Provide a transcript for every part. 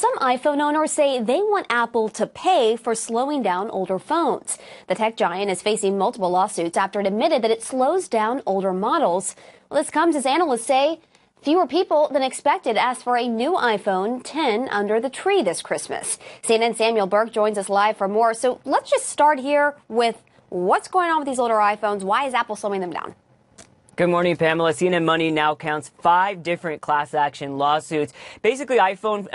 Some iPhone owners say they want Apple to pay for slowing down older phones. The tech giant is facing multiple lawsuits after it admitted that it slows down older models. Well, this comes as analysts say fewer people than expected asked for a new iPhone 10 under the tree this Christmas. CNN's Samuel Burke joins us live for more. So let's just start here with what's going on with these older iPhones. Why is Apple slowing them down? Good morning, Pamela. CNN Money now counts 5 different class action lawsuits. Basically, Apple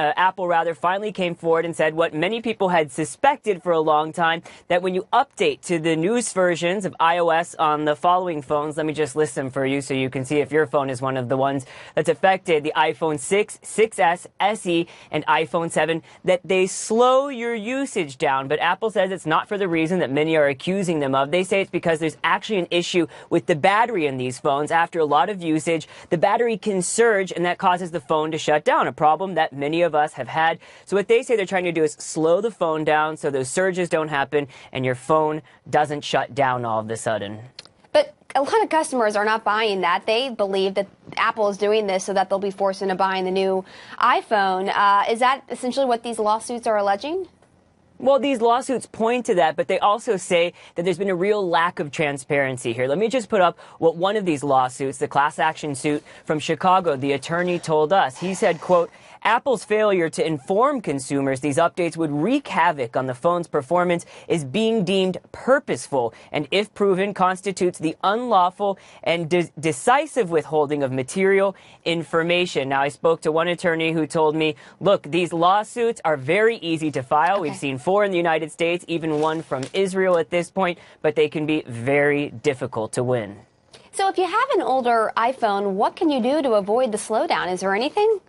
finally came forward and said what many people had suspected for a long time, that when you update to the newest versions of iOS on the following phones, let me just list them for you so you can see if your phone is one of the ones that's affected, the iPhone 6, 6S, SE, and iPhone 7, that they slow your usage down. But Apple says it's not for the reason that many are accusing them of. They say it's because there's actually an issue with the battery in these phones. After a lot of usage, the battery can surge, and that causes the phone to shut down, a problem that many of us have had. So what they say they're trying to do is slow the phone down so those surges don't happen and your phone doesn't shut down all of a sudden. But a lot of customers are not buying that. They believe that Apple is doing this so that they'll be forced into buying the new iPhone. Is that essentially what these lawsuits are alleging? Well, these lawsuits point to that, but they also say that there's been a real lack of transparency here. Let me just put up what one of these lawsuits, the class action suit from Chicago, the attorney told us. He said, quote, Apple's failure to inform consumers these updates would wreak havoc on the phone's performance is being deemed purposeful and, if proven, constitutes the unlawful and decisive withholding of material information. Now, I spoke to one attorney who told me, look, these lawsuits are very easy to file. We've seen 4 in the United States, even one from Israel at this point, but they can be very difficult to win. So if you have an older iPhone, what can you do to avoid the slowdown? Is there anything?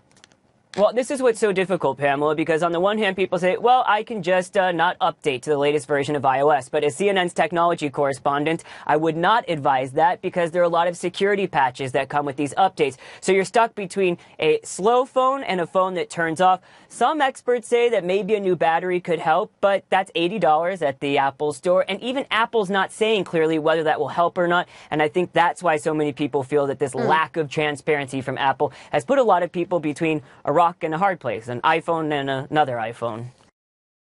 Well, this is what's so difficult, Pamela, because on the one hand, people say, well, I can just not update to the latest version of iOS. But as CNN's technology correspondent, I would not advise that because there are a lot of security patches that come with these updates. So you're stuck between a slow phone and a phone that turns off. Some experts say that maybe a new battery could help, but that's $80 at the Apple store. And even Apple's not saying clearly whether that will help or not. And I think that's why so many people feel that this lack of transparency from Apple has put a lot of people between a rock and a hard place, an iPhone and another iPhone.